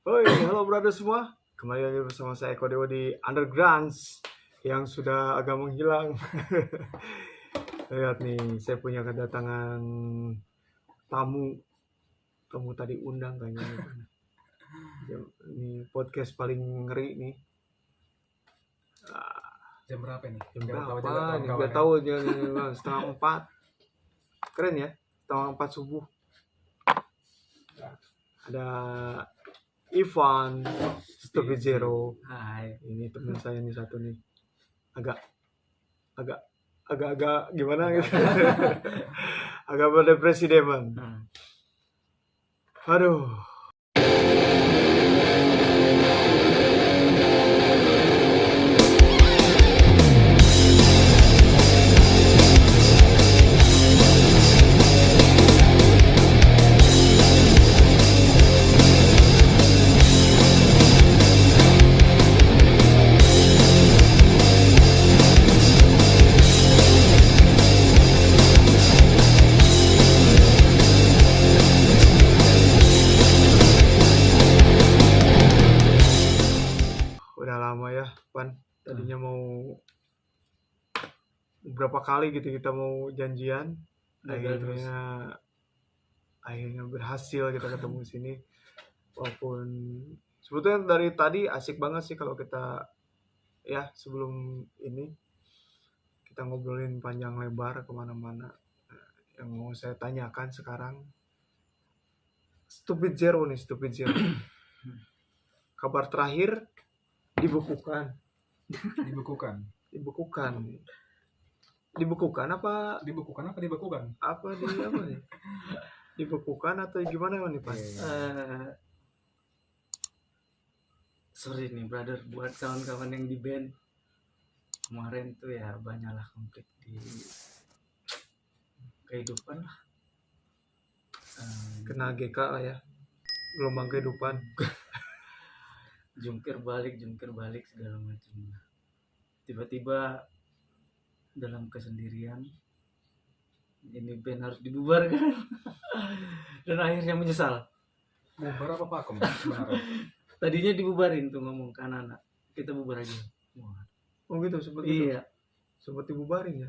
Hoi, halo brother semua. Kembali lagi bersama saya Eko Dewo di Undergrounds yang sudah agak menghilang. Lihat nih, saya punya kedatangan tamu. Tamu tadi undang kayaknya. Ini podcast paling ngeri nih. Jam berapa nih? Jam Biar tahu berapa juga nih? kawan-kawan Biar ya. tahu jangan setengah 4. Keren ya, setengah 4 subuh. Ada Ivan, Stupid Zero. Hai. Ini teman saya nih satu nih. agak agak gimana gitu. Agak berdepresi deh man. Aduh. Udah lama ya Pan, tadinya mau berapa kali gitu kita mau janjian, akhirnya berhasil kita ketemu sini. Walaupun sebetulnya dari tadi asik banget sih kalau kita ya sebelum ini kita ngobrolin panjang lebar kemana-mana. Yang mau saya tanyakan sekarang, Stupid Zero. Kabar terakhir dibekukan apa Dibekukan. apa nih? Dibekukan atau gimana nih Pak? Sorry nih brother, buat kawan-kawan yang di band kemarin tuh ya banyaklah konflik di kehidupan lah. Kena GK lah ya, gelombang kehidupan. jungkir balik segala macam. Tiba-tiba dalam kesendirian ini band harus dibubarkan dan akhirnya menyesal. Bubar apa vakum sebenarnya? Tadinya dibubarin tuh, ngomong ke anak-anak, kita bubar aja. Wah. Oh gitu, seperti Iya. Sempat dibubarin ya.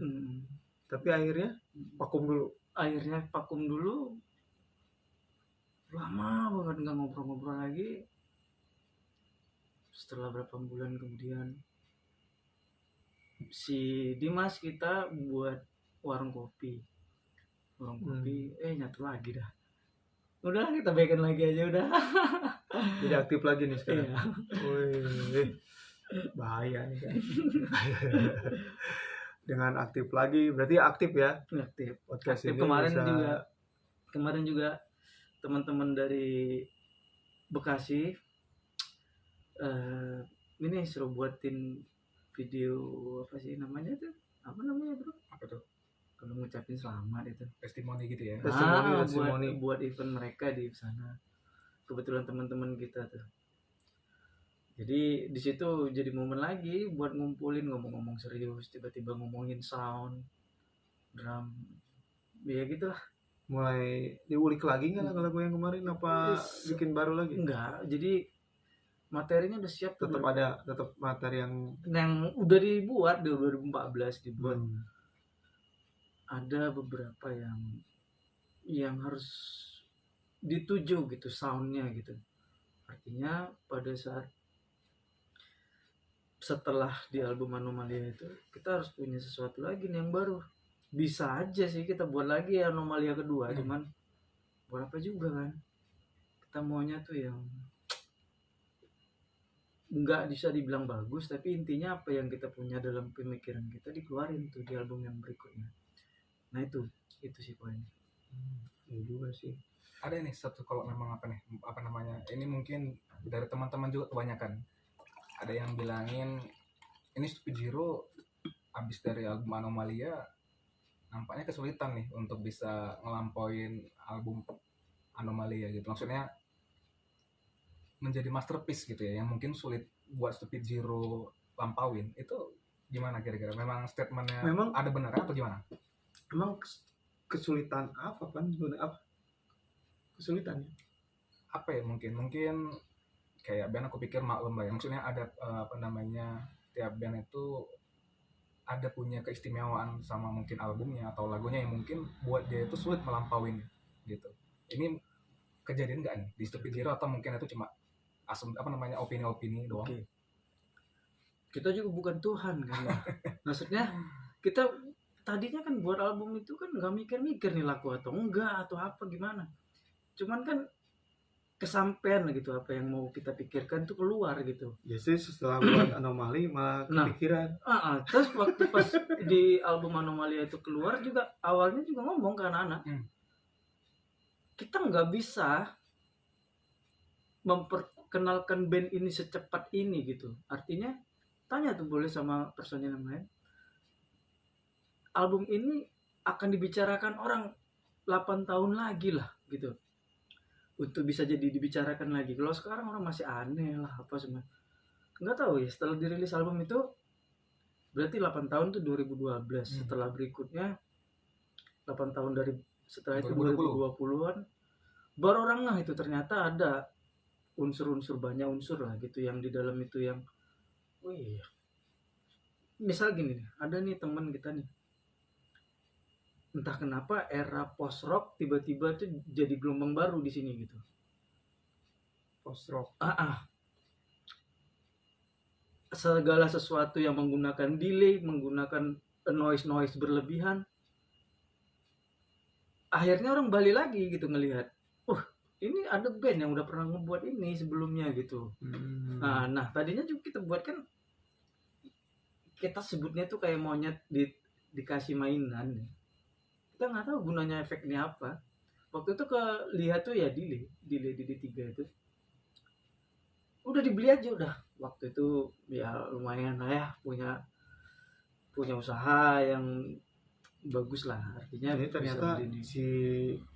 Tapi akhirnya vakum dulu. Lama banget nggak ngobrol-ngobrol lagi. Setelah berapa bulan kemudian si Dimas kita buat warung kopi nyatu lagi dah. Udah kita baikan lagi aja udah. Jadi aktif lagi nih sekarang. Iya. Wih, bahaya nih kan. Dengan aktif lagi berarti aktif ya. Aktif. Podcast Aktif ini kemarin juga teman-teman dari Bekasi ini suruh buatin video apa sih namanya tuh? Apa namanya bro? Apa tuh? Kalau ngucapin selamat itu. Testimoni gitu ya. Testimoni. Buat event mereka di sana. Kebetulan teman-teman kita tuh. Jadi di situ jadi momen lagi buat ngumpulin, ngomong-ngomong serius, tiba-tiba ngomongin sound, drum, ya gitulah. Mulai diulik lagi nggak lagu-lagu yang kemarin apa bikin baru lagi? Enggak, jadi materinya udah siap. Tetap materi yang udah dibuat di 2014 dibuat. Ada beberapa yang harus dituju gitu soundnya gitu. Artinya pada saat setelah di album Anomalia itu kita harus punya sesuatu lagi nih yang baru. Bisa aja sih kita buat lagi Anomalia kedua, cuman buat apa juga kan? Kita maunya tuh yang nggak bisa dibilang bagus, tapi intinya apa yang kita punya dalam pemikiran kita dikeluarin tuh di album yang berikutnya. Nah itu sih poinnya. Ini juga sih. Ada nih satu, kalau memang apa namanya, ini mungkin dari teman-teman juga kebanyakan. Ada yang bilangin ini Stupid Zero abis dari album Anomalia nampaknya kesulitan nih untuk bisa ngelampauin album Anomalia gitu. Maksudnya menjadi masterpiece gitu ya, yang mungkin sulit buat Stupid Zero lampauin. Itu gimana kira-kira? Memang statementnya ada benarnya atau gimana? Emang kesulitan apa kan? Apa kesulitannya? Apa ya, mungkin kayak band aku pikir maklum lah ya, maksudnya ada apa namanya, tiap band itu ada punya keistimewaan sama mungkin albumnya atau lagunya yang mungkin buat dia itu sulit melampauin gitu. Ini kejadian nggak nih di Stupid Hero atau mungkin itu cuma apa namanya, opini-opini doang? Oke. Kita juga bukan Tuhan kan ya. Maksudnya kita tadinya kan buat album itu kan nggak mikir-mikir nih laku atau enggak atau apa gimana. Cuman kan kesampean gitu, apa yang mau kita pikirkan tuh keluar gitu. Jadi setelah buat Anomali malah Nah. kepikiran. Terus waktu pas di album Anomalia itu keluar juga awalnya juga ngomong ke anak-anak, kita nggak bisa memperkenalkan band ini secepat ini gitu. Artinya tanya tuh boleh sama personil yang lain, album ini akan dibicarakan orang 8 tahun lagi lah gitu, untuk bisa jadi dibicarakan lagi. Kalau sekarang orang masih aneh lah apa semua, nggak tahu ya. Setelah dirilis album itu berarti 8 tahun tuh 2012. Setelah berikutnya 8 tahun dari setelah itu 2020-an baru orang ngeh itu ternyata ada unsur-unsur, banyak unsur lah gitu yang di dalam itu yang wih. Misal gini nih, ada nih teman kita nih, entah kenapa era post rock tiba-tiba tuh jadi gelombang baru di sini gitu. Post rock. Segala sesuatu yang menggunakan delay, menggunakan noise berlebihan. Akhirnya orang balik lagi gitu ngelihat, ini ada band yang udah pernah ngebuat ini sebelumnya gitu. Nah tadinya juga kita buat kan, kita sebutnya tuh kayak monyet dikasih mainan. Kita nggak tahu gunanya efeknya apa. Waktu itu lihat tuh ya delay 3 itu udah dibeli aja udah. Waktu itu ya lumayan lah ya, punya usaha yang bagus lah. Artinya Jadi ternyata si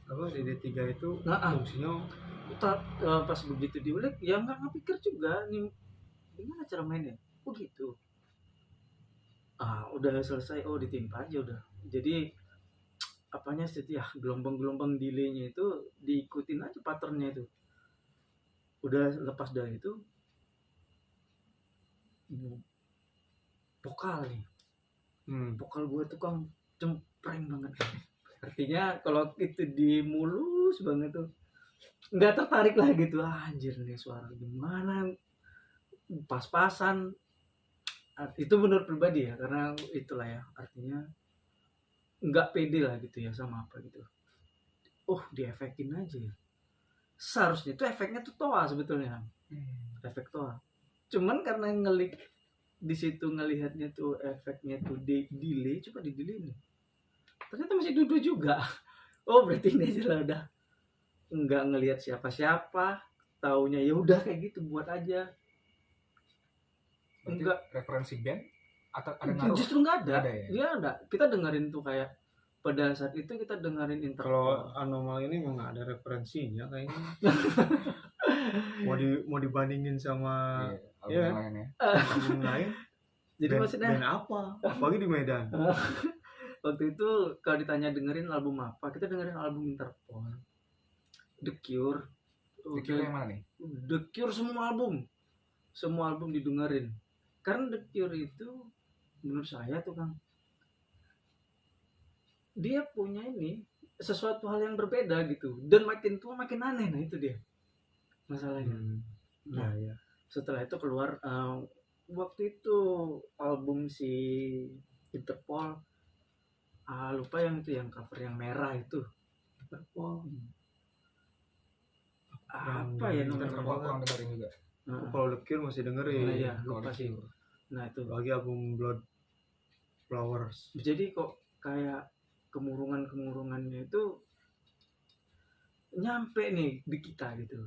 DD3 itu fungsinya pas begitu diulik ya nggak pikir juga nih gimana cara mainnya. Gitu. Udah selesai, ditimpa aja udah. Jadi apanya sih ya, gelombang-gelombang delaynya itu diikutin aja patternnya itu. Udah lepas dari itu vokal nih. Vokal gue tuh kan cempreng banget. Artinya kalau itu di mulus banget tuh nggak tertarik lah gitu. Anjir nih suara gimana, pas-pasan. Itu menurut pribadi ya, karena itulah ya, artinya nggak pede lah gitu ya sama apa gitu. Diefekin aja ya. Seharusnya tuh efeknya tuh toa sebetulnya. Efek toa. Cuman karena ngelik di situ ngelihatnya tuh efeknya tuh delay, coba di delay nih. Ternyata masih duduk juga. Berarti ini aja lah udah nggak ngelihat siapa-siapa, taunya ya udah kayak gitu buat aja. Berarti enggak referensi band atau ada ngaruh? Justru nggak ada. Ya? Ada. Kita dengerin tuh kayak pada saat itu kita dengerin Interpol. Kalau Anomaly ini memang nggak ada referensinya kayaknya. mau dibandingin sama album lain. Jadi maksudnya band apa? Apalagi di Medan. Waktu itu kalau ditanya dengerin album apa, kita dengerin album Interpol, The Cure. The Cure yang mana nih? The Cure semua album didengerin. Karena The Cure itu menurut saya tuh Kang, dia punya ini sesuatu hal yang berbeda gitu, dan makin tua makin aneh. Nah itu dia masalahnya. Ya. Setelah itu keluar waktu itu album si Interpol, lupa yang itu, yang cover yang merah itu Interpol. Apa ya namanya? Interpol kurang dengerin juga. Kalau The Cure masih dengerin. Ya lupa sih. Nah itu lagi album Blood Flowers. Jadi kok kayak kemurungannya itu nyampe nih di kita gitu.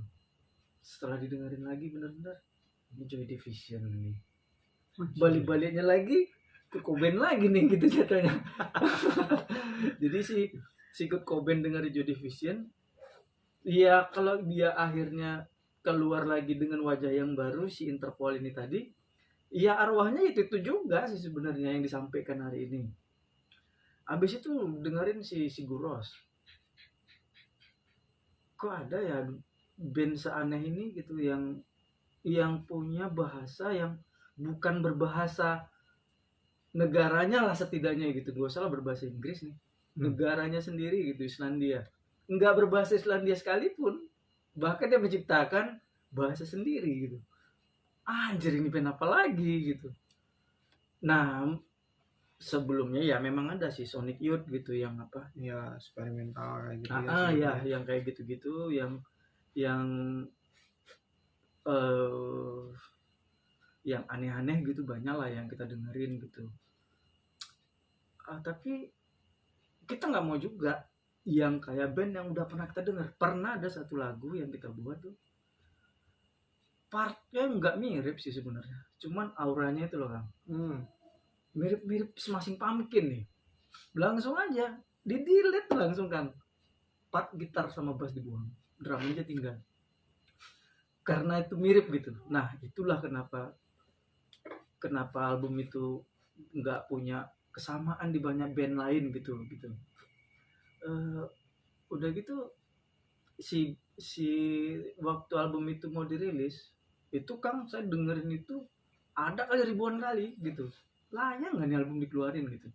Setelah didengerin lagi benar-benar ini Joy Division nih. Balik-baliknya lagi ke Cobain lagi nih gitu jatuhnya. Jadi si Kurt Cobain dengerin Joy Division. Ya kalau dia akhirnya keluar lagi dengan wajah yang baru, si Interpol ini tadi, ya arwahnya itu juga sih sebenarnya yang disampaikan hari ini. Abis itu dengerin si Guros. Kok ada ya band seaneh ini gitu yang yang punya bahasa yang bukan berbahasa negaranya lah setidaknya gitu. Gak usah lah berbahasa Inggris nih, negaranya sendiri gitu, Islandia. Nggak berbahasa Islandia sekalipun, bahkan dia menciptakan bahasa sendiri gitu. Anjir, ini pen apa lagi gitu. Nah, sebelumnya ya memang ada sih Sonic Youth gitu yang apa? Ya eksperimental kayak gitu ya. Ya, sebetulnya. yang kayak gitu-gitu, yang eh yang aneh-aneh gitu banyak lah yang kita dengerin gitu. Tapi kita nggak mau juga yang kayak band yang udah pernah kita dengar. Pernah ada satu lagu yang kita buat tuh partnya nggak mirip sih sebenarnya, cuman auranya itu loh Kang, mirip-mirip Smashing Pumpkin nih. Langsung aja di delete langsung Kang, part gitar sama bass dibuang, drum aja tinggal, karena itu mirip gitu. Nah itulah kenapa album itu nggak punya kesamaan di banyak band lain gitu. Udah gitu si waktu album itu mau dirilis itu Kang, saya dengerin itu ada kali ribuan kali gitu. Layak nggak nih album dikeluarin gitu?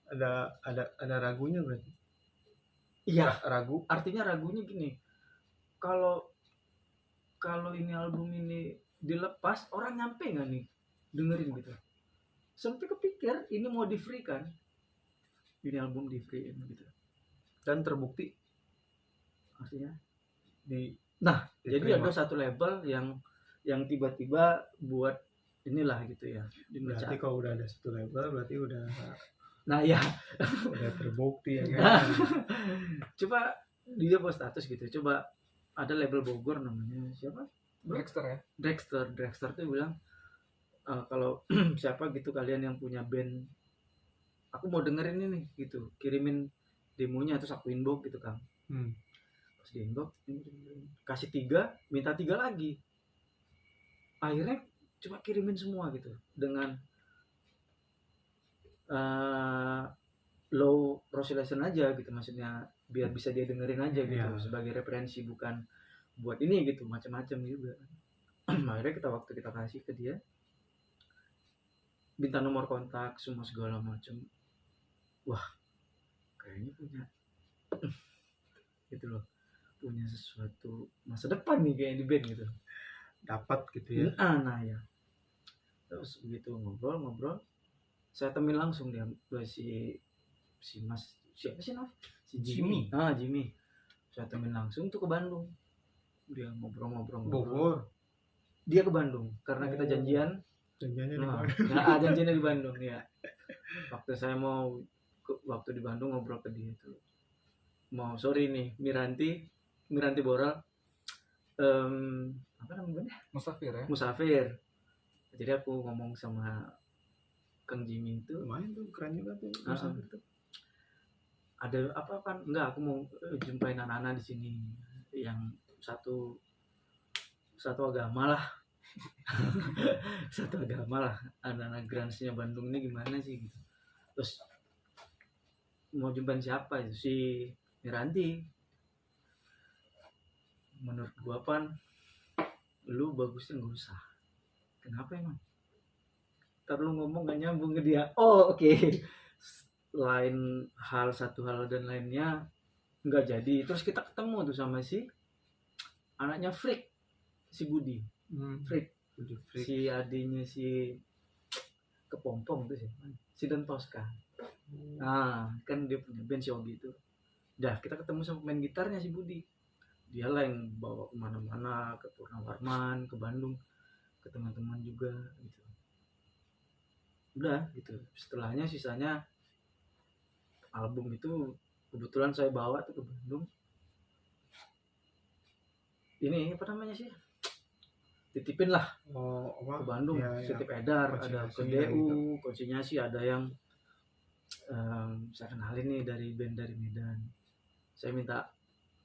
Ada ragunya berarti. Iya, Ragu. artinya ragunya gini. Kalau ini album ini dilepas, orang nyampe nggak nih dengerin gitu? Sampai kepikir ini mau di free kan? Ini album di free gitu. Dan terbukti Artinya diterima. jadi ada satu label yang tiba-tiba buat inilah gitu ya. Berarti kalau udah ada satu label berarti udah Nah ya, udah terbukti ya kan. coba dia post status gitu. Coba ada label Bogor namanya siapa? Dexter ya. Dexter tuh bilang kalau siapa gitu kalian yang punya band, aku mau dengerin ini gitu, kirimin demonya terus aku inbox gitu Kang. Pas di inbox kasih 3, minta 3 lagi. Akhirnya cuma kirimin semua gitu dengan low resolution aja gitu, maksudnya biar bisa dia dengerin aja gitu sebagai referensi, bukan buat ini gitu, macam-macam juga. Akhirnya waktu kita kasih ke dia, minta nomor kontak semua segala macam. Wah, kayaknya punya gitu loh, punya sesuatu masa depan nih kayak di band gitu, dapat gitu ya. Nah ya, terus begitu ngobrol saya temuin langsung dia si Mas, siapa sih namanya, si Jimmy. Jimmy saya temuin langsung tuh ke Bandung, dia ngobrol Bogor, dia ke Bandung karena kita janjiannya di Bandung ya. Waktu saya mau waktu di Bandung ngobrol ke dia itu, mau sorry nih Miranti Boral, apa namanya, Musafir. Jadi aku ngomong sama Kang Jimmy itu, lumayan tuh, keren juga tuh. Ada apa kan? Enggak, aku mau jumpain anak-anak di sini yang satu agama lah. Satu agama lah, anak-anak Grans-nya Bandung ini gimana sih gitu. Terus mau jumpain siapa itu, si Miranti. Menurut gua Pan, lu bagusnya nggak usah. Kenapa emang? Ntar lu ngomong gak nyambung ke dia. Oke. Lain hal, satu hal dan lainnya nggak jadi. Terus kita ketemu tuh sama si anaknya Freak, si Budi. Freak. Si adiknya si Kepompong tuh si Dan Tosca. Nah kan dia punya band Shogi itu. Dah kita ketemu sama pemain gitarnya si Budi. Dia lah yang bawa kemana-mana, ke Purnawarman, ke Bandung, ke teman-teman juga gitu. Udah gitu. Setelahnya sisanya album itu kebetulan saya bawa tuh ke Bandung. Ini apa namanya sih? Titipin lah ke Bandung, titip edar, ada ke DU, konsinyasi, ada yang saya kenalin nih dari band dari Medan. Saya minta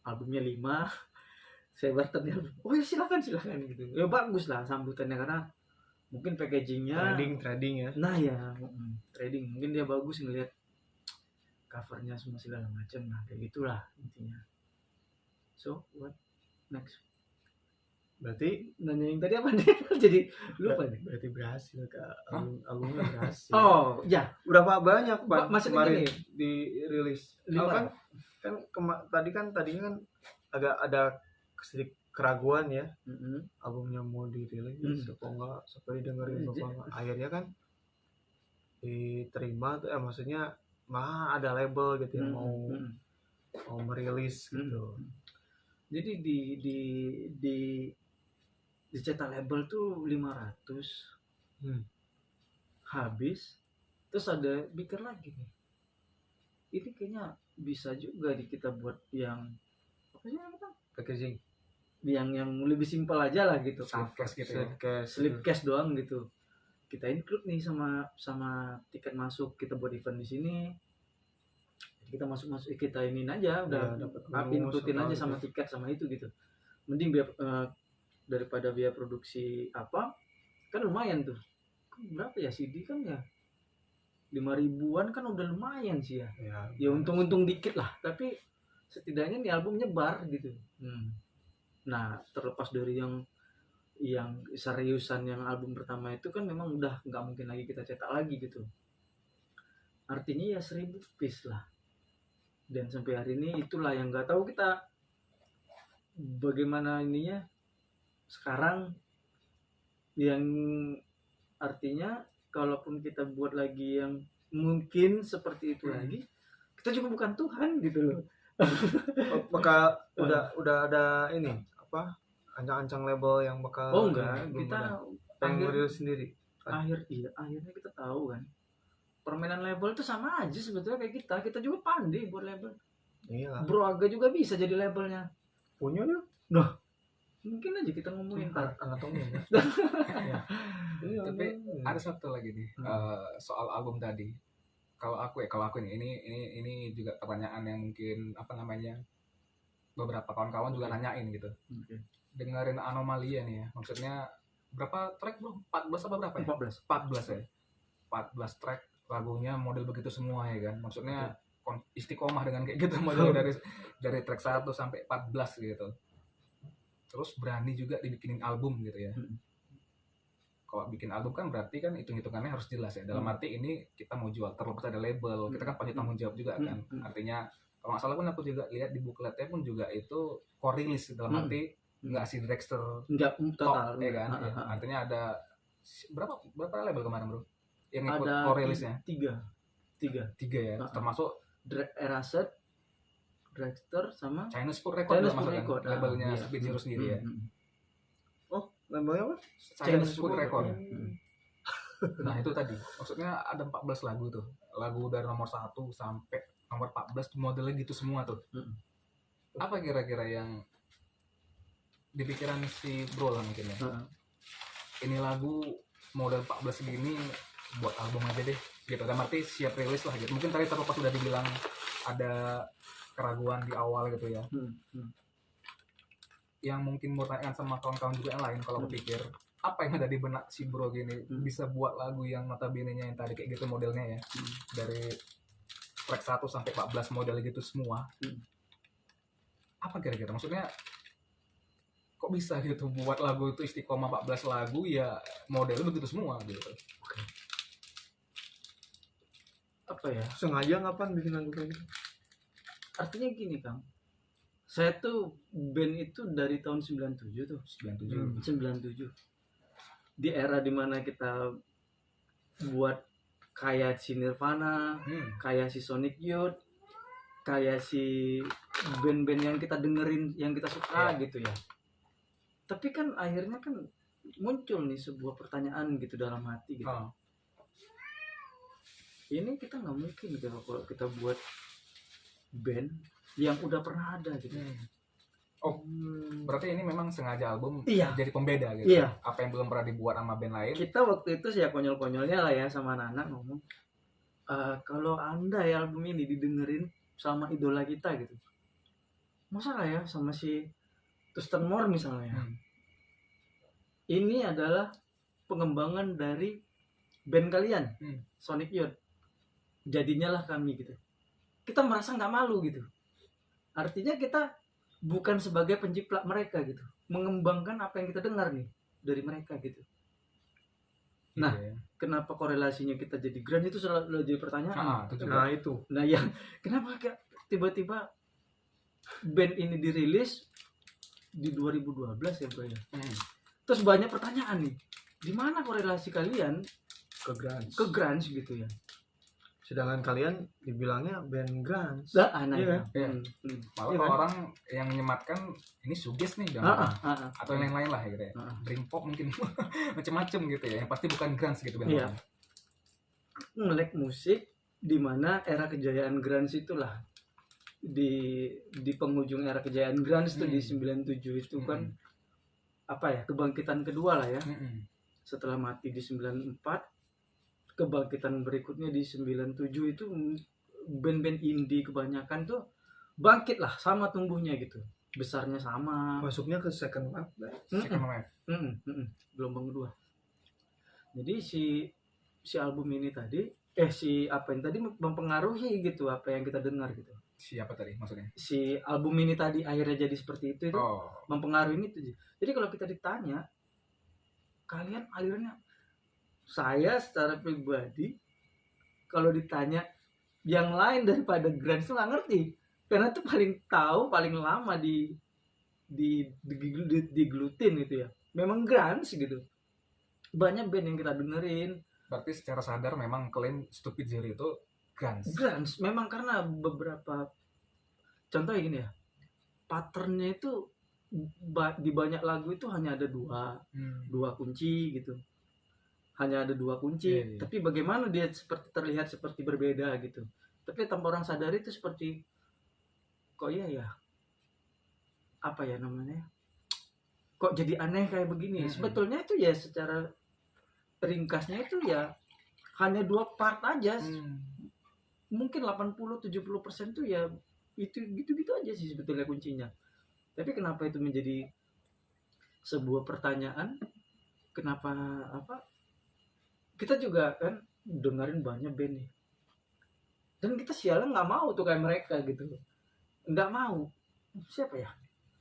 albumnya 5, saya barternya, oh ya silakan gitu. Ya bagus lah sambutannya karena mungkin packagingnya trading ya. Nah ya, trading mungkin dia bagus ngelihat covernya semua segala macam, nah kayak gitulah intinya. So what next? Berarti Nanya yang tadi apa nih? Jadi lupa nih. berarti berhasil Kak. Albumnya berhasil. Oh, ya. Berapa banyak Pak Maksudnya kemarin gini, dirilis? lima. Tadi kan agak ada sedikit keraguan ya, Mm-mm. albumnya mau dirilis kok enggak sampai dengerin Iya. bapak nggak. Akhirnya kan diterima tuh, maksudnya mah ada label gitu yang mau merilis gitu. Jadi di dicetak label tuh 500 habis, terus ada pikir lagi nih, ini kayaknya bisa juga kita buat yang apa sih namanya? Packaging yang lebih simpel aja lah gitu, Slipcase gitu ya. slipcase doang gitu. Kita include nih sama tiket masuk, kita buat event di sini, kita masuk kita ini aja udah includein aja sama tiket sama itu gitu. Mending biar daripada biaya produksi apa, kan lumayan tuh. Berapa ya CD kan ya 5.000-an kan udah lumayan sih ya. Ya untung dikit lah, tapi setidaknya nih album nyebar gitu. Nah, terlepas dari yang seriusan, yang album pertama itu kan memang udah nggak mungkin lagi kita cetak lagi gitu. Artinya ya 1.000 piece lah. Dan sampai hari ini itulah yang nggak tahu kita bagaimana ininya sekarang, yang artinya kalaupun kita buat lagi yang mungkin seperti itu lagi, kita juga bukan Tuhan gitu loh. Bakal udah ada ini apa ancang-ancang label yang bakal enggak, kita pengen sendiri. Akhirnya kita tahu kan, permainan label itu sama aja sebetulnya kayak kita juga pandai buat label. Iya. Bro Aga juga bisa jadi labelnya. Punya ya? Nah, mungkin aja kita ngomongin anatomi. Tapi ada satu lagi nih soal album tadi. Kalau aku ini juga pertanyaan yang mungkin beberapa kawan-kawan juga nanyain gitu. Dengerin Anomalia nih ya, maksudnya berapa track bro? 14 apa berapa ya? 14 ya. 14 track, lagunya model begitu semua ya kan. Maksudnya istiqomah dengan kayak gitu model dari track 1 sampai 14 gitu. Terus berani juga dibikinin album gitu ya. Kalau bikin album kan berarti kan hitung-hitungannya harus jelas ya. Dalam arti ini kita mau jual, terlepas ada label, kita kan punya tanggung jawab juga kan. Artinya kalau nggak salah pun aku juga lihat di bukletnya pun juga itu co-release dalam arti nggak si Dragster total ya kan. Artinya ada berapa label kemarin bro yang ikut ada co-release-nya? Tiga ya, termasuk Eraset, Dragster sama Chinese Food Record labelnya iya. Speed Zero sendiri ya. Labelnya apa? Chinese Food Record. Nah itu tadi, maksudnya ada 14 lagu tuh, lagu dari nomor 1 sampai nomor 14 tuh modelnya gitu semua tuh. Apa kira-kira yang di pikiran si bro lah mungkin ya? Ini lagu model 14 segini buat album aja deh gitu, dan arti siap rilis lah gitu. Mungkin tadi terlepas sudah dibilang ada keraguan di awal gitu ya. Yang mungkin mau tanyakan sama kawan-kawan juga yang lain, kalau aku pikir apa yang ada di benak si bro gini bisa buat lagu yang notabene-nya yang tadi kayak gitu modelnya ya, dari track 1 sampai 14 model gitu semua. Apa kira-kira maksudnya kok bisa gitu buat lagu itu istiqomah 14 lagu ya modelnya begitu semua gitu. Apa ya, sengaja ngapain bikin lagu kayak gitu? Artinya gini Kang, saya tuh band itu dari tahun 97 tuh. 97 di era dimana kita buat kayak si Nirvana, kayak si Sonic Youth, kayak si band-band yang kita dengerin, yang kita suka gitu ya. Tapi kan akhirnya kan muncul nih sebuah pertanyaan gitu dalam hati gitu. Ini kita nggak mungkin gitu kalau kita buat band yang udah pernah ada gitu. Berarti ini memang sengaja album jadi pembeda gitu. Apa yang belum pernah dibuat sama band lain. Kita waktu itu sih ya konyol-konyolnya lah ya sama anak-anak ngomong, kalau anda ya album ini didengerin sama idola kita gitu, masa lah ya sama si Thurston Moore misalnya. Ini adalah pengembangan dari band kalian, Sonic Youth. Jadinya lah kami gitu. Kita merasa nggak malu gitu. Artinya kita bukan sebagai penciplak mereka gitu. mengembangkan apa yang kita dengar nih dari mereka gitu. Nah, Iya. kenapa korelasinya kita jadi grunge itu selalu jadi pertanyaan. Itu juga. Nah itu Nah, yang kenapa kayak tiba-tiba band ini dirilis di 2012 ya bro ya. Terus banyak pertanyaan nih. Di mana korelasi kalian ke grunge. ke grunge gitu ya? Sedangkan kalian dibilangnya band grunge. Lah aneh. Iya. Iya. Malah Iya kalau kan? orang yang menyematkan ini suges nih Ah, jangan ah, ah, ah. atau yang lain-lain lah ya gitu ya. Ah. Dream pop mungkin macem-macem gitu ya. Yang pasti bukan grunge gitu band. Iya. Ngelek musik di mana era kejayaan grunge itulah di penghujung era kejayaan grunge tuh di 97 itu kan apa ya, kebangkitan kedua lah ya. Setelah mati di 94, kebangkitan berikutnya di 97 itu band-band indie kebanyakan tuh bangkit lah, sama tumbuhnya gitu, besarnya sama. Masuknya ke second wave. Second wave. Gelombang kedua. Jadi si album ini tadi si apa yang tadi mempengaruhi gitu apa yang kita dengar gitu. Siapa tadi maksudnya? Si album ini tadi akhirnya jadi seperti itu Oh. mempengaruhi itu. Jadi kalau kita ditanya kalian alirannya, saya secara pribadi kalau ditanya yang lain daripada grunge tuh nggak ngerti, karena tuh paling tahu paling lama diglutin gitu ya, memang grunge gitu. Banyak band yang kita dengerin Berarti secara sadar memang klaim Stupid Zero itu grunge. grunge memang karena beberapa contohnya gini ya, patternnya itu di banyak lagu itu hanya ada dua kunci gitu, hanya ada dua kunci. Iya. Tapi bagaimana dia seperti terlihat seperti berbeda gitu, tapi tanpa orang sadari itu seperti kok ya apa ya namanya, kok jadi aneh kayak begini. Sebetulnya itu ya secara ringkasnya itu ya hanya dua part aja. Mungkin 80-70% tuh ya itu gitu-gitu aja sih sebetulnya kuncinya. Tapi kenapa itu menjadi sebuah pertanyaan? Kenapa apa? Kita juga kan dengerin banyak band nih, dan kita sialan nggak mau tuh kayak mereka gitu, nggak mau. Siapa ya?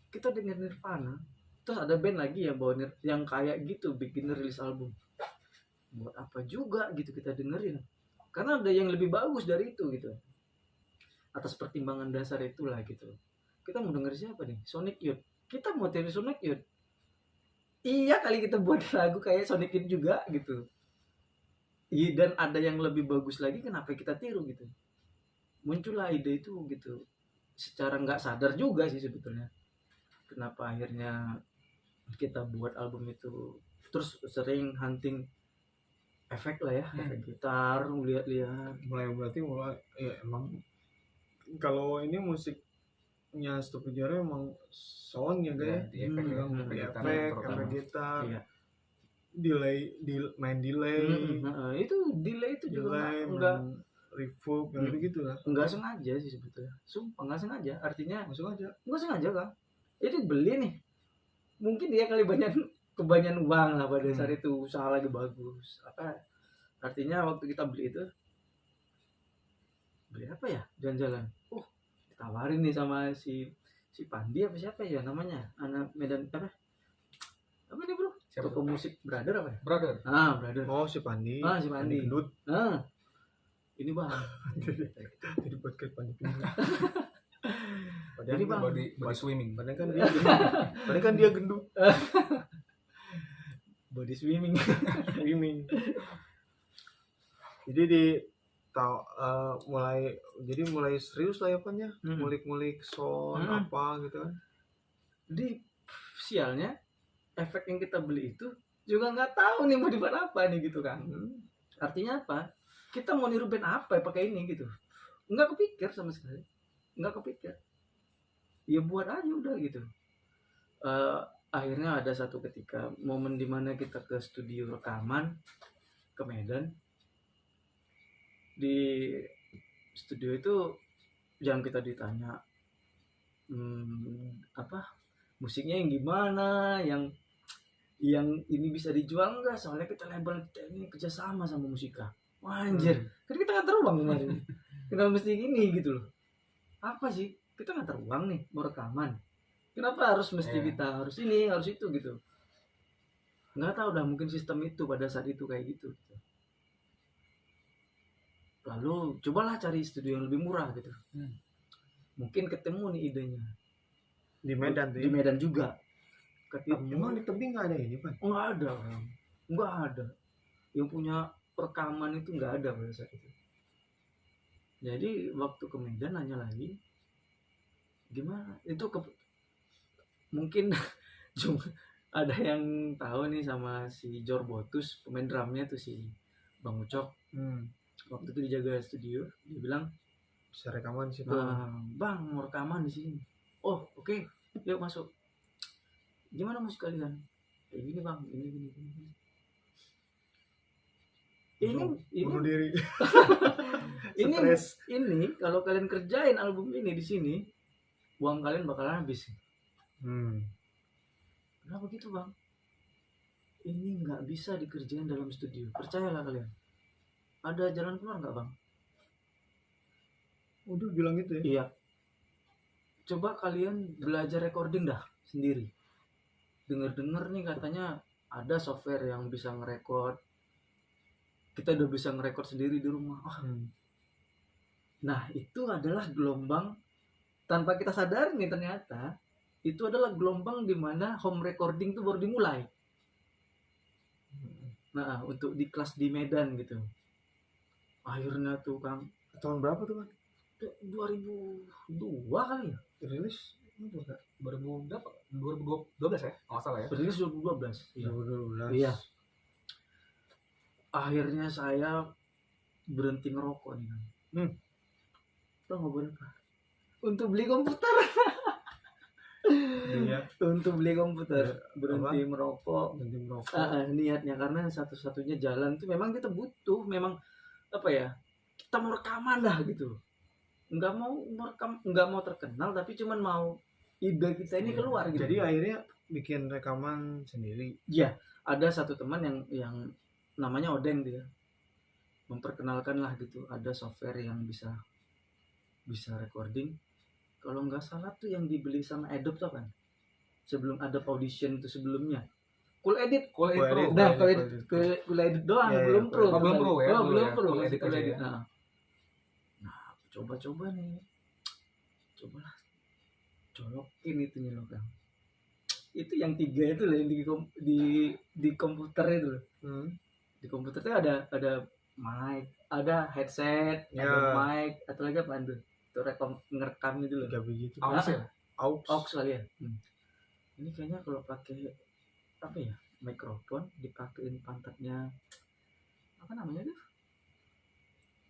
Kita denger Nirvana, terus ada band lagi yang bawa yang kayak gitu bikin rilis album. Buat apa juga gitu kita dengerin? Karena ada yang lebih bagus dari itu gitu. Atas pertimbangan dasar itulah gitu. Kita mau denger siapa nih? Sonic Youth. Kita mau tiru Sonic Youth. Iya kali kita buat lagu kayak Sonic Youth juga gitu. Iya, dan ada yang lebih bagus lagi, kenapa kita tiru gitu? Muncullah ide itu gitu. Secara nggak sadar juga sih sebetulnya. Kenapa akhirnya kita buat album itu, terus sering hunting efek lah ya, efek gitar, lihat-lihat. Mulai ya emang kalau ini musiknya Stupid Zero emang sound ya guys. Di efek ya, efek gitar. Iya. Main delay. Itu delay itu juga Delay, enggak reverb yang gitu lah. enggak sengaja sih sebetulnya. Sumpah enggak sengaja. Artinya Masuk aja. enggak sengaja kan. Itu beli nih. Mungkin dia kali kebanyakan uang lah pada saat itu, usaha lagi bagus. Apa artinya waktu kita beli itu, beli apa ya? Jalan-jalan. Ditawarin nih sama si Pandi apa siapa ya namanya? Anak Medan apa? Apa nih bro? Siapa Toko musik Brother apa ya? Brother. Brother. Oh si Pandi. Si Pandi. Gendut. Ini bang. Jadi podcast Pandi gendut. Jadi bang. Body swimming. Padahal kan dia gendut. Body swimming. Jadi mulai serius lah ya Pan ya. Ngulik-ngulik sound apa gitu kan. Di sialnya efek yang kita beli itu juga nggak tahu nih mau dibuat apa nih gitu kan. Artinya apa? Kita mau niru band apa ya pakai ini gitu. Nggak kepikir sama sekali. Nggak kepikir. Ya buat aja udah gitu. Akhirnya ada satu ketika momen dimana kita ke studio rekaman ke Medan. Di studio itu yang kita ditanya musiknya yang gimana, yang ini bisa dijual enggak, soalnya kita label kita ini kerjasama sama Musika. Wah, anjir, kan kita nggak teruang kemarin. Kenapa mesti gini gitu loh? Apa sih? Kita nggak teruang nih mau rekaman. Kenapa harus mesti Iya. kita harus ini, harus itu gitu. Nggak tahu dah, mungkin sistem itu pada saat itu kayak gitu. Lalu cobalah cari studio yang lebih murah gitu. Mungkin ketemu nih idenya. Di Medan tuh Di ya. Medan juga. Emang di tebing nggak ada ini, Pak? Nggak ada, Bang. Nggak ada. Yang punya rekaman itu nggak ada pada saat itu. Jadi waktu ke Medan nanya lagi, gimana? Itu mungkin cuma ada yang tahu nih sama si Jor Botus, pemain drumnya tuh si Bang Ucok. Waktu itu dijaga studio, dia bilang, Bisa rekaman situ. nah, Bang mau rekaman di sini. Oh oke, yuk masuk. Gimana musik kalian? Kayak gini Bang, ini. Bunuh diri. Ini Stres. ini kalau kalian kerjain album ini di sini, uang kalian bakalan habis. Kenapa gitu Bang? Ini nggak bisa dikerjain dalam studio. Percayalah kalian. Ada jalan keluar nggak Bang? Udah bilang gitu ya. Iya. Coba kalian belajar recording dah sendiri. Dengar-dengar nih katanya ada software yang bisa ngerekord. Kita udah bisa ngerekord sendiri di rumah. Nah, itu adalah gelombang tanpa kita sadar nih ternyata itu adalah gelombang di mana home recording itu baru dimulai. Nah, untuk di kelas di Medan gitu. Akhirnya tuh Kang, Tahun berapa tuh, Pak? 2002 kali ya? Rilis itu enggak? 2012 ya, nggak salah ya. Rilis 2012. Iya. 2012. Iya. Akhirnya saya berhenti ngerokok nih. Tahu nggak berapa? Untuk beli komputer. Iya. Untuk beli komputer, berhenti merokok. Berhenti merokok. Niatnya karena satu-satunya jalan tuh memang kita butuh, memang apa ya? Kita mau rekaman lah gitu. Nggak mau merekam, nggak mau terkenal, tapi cuman mau ide kita ini keluar gitu. Jadi akhirnya bikin rekaman sendiri. Iya, ada satu teman yang namanya Odeng dia memperkenalkan lah gitu, ada software yang bisa recording. Kalau nggak salah tuh yang dibeli sama Adobe tuh kan, sebelum ada Audition itu sebelumnya. Cool Edit. Pro. Nah, Cool Edit doang, Iya, belum Pro. Oh, belum Pro ya, dulu belum ya, Pro. Cool Edit Cool aja Edit. ya. Nah, coba nih. Cobalah colokin itunya loh Kang. Itu yang 3 itu loh yang di komputer itu loh. Di komputer tuh ada mic, ada headset, Ya. ada mic, atau lagi apa tuh? Itu ngerekam itu loh. 3 biji itu. Aus ya? Aux kali ya. Ini kayaknya kalau pakai apa ya? Mikrofon dipakein pantatnya apa namanya tuh?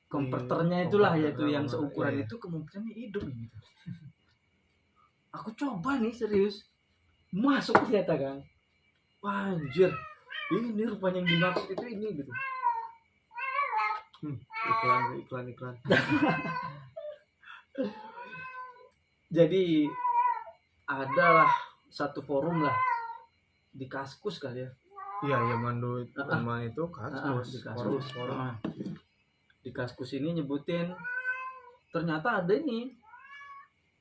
Konverternya itulah yaitu yang seukuran iya. itu kemungkinannya hidup gitu. Aku coba nih serius. Masuk ternyata Kang. Wah, anjir. Ini rupanya yang dimaksud itu ini gitu. Iklan. Jadi adalah satu forum lah di Kaskus kali ya. Iya, zaman dulu zaman itu Kaskus. Di Kaskus. Forum. Di Kaskus ini nyebutin ternyata ada ini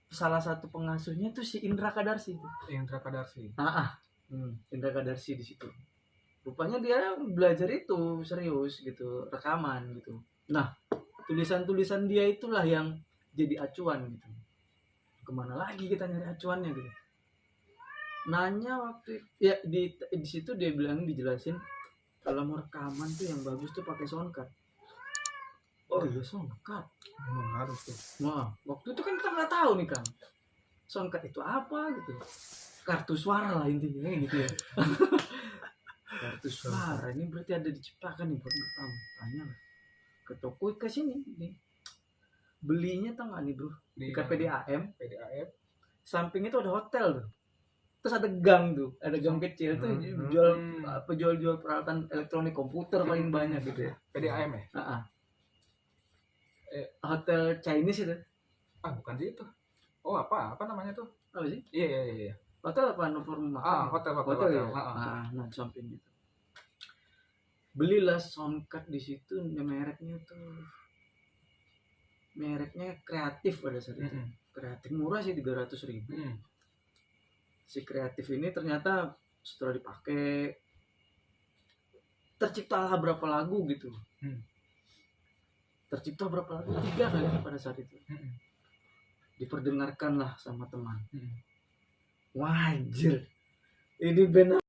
salah satu pengasuhnya tuh si Indra Kadarsi itu. Indra Kadarsi. Indra Kadarsi di situ. Rupanya dia belajar itu serius gitu, rekaman gitu. Nah, tulisan-tulisan dia itulah yang jadi acuan gitu. Kemana lagi kita nyari acuannya gitu. Nanya waktu ya di situ dia bilang dijelasin kalau mau rekaman tuh yang bagus tuh pakai soundcard. Oh iya soundcard. Memang harus tuh. Nah, waktu itu kan kita nggak tahu nih Kang. Soundcard itu apa gitu. Kartu suara lah intinya gitu ya. Kartu suara ini berarti ada diciptakan nih buat rekam. Tanya lah ke toko ke sini nih. Belinya tahu nggak nih bro? Di PDAM. Samping itu ada hotel tuh. Terus ada gang tuh, ada gang kecil tuh jual peralatan elektronik komputer paling banyak gitu ya. PDAM ya? Hotel Chinese itu. Bukan sih itu. Oh apa namanya tuh? Apa sih? Iya. Hotel apa nomor makan? Hotel. Ya? Nah samping itu. Belilah soundcard di situ, mereknya kreatif pada saat itu. Kreatif murah sih 300.000. si kreatif ini ternyata setelah dipakai terciptalah berapa lagu gitu. Tercipta berapa lagu? 3 kali pada saat itu. Diperdengarkanlah sama teman. Wajir, ini band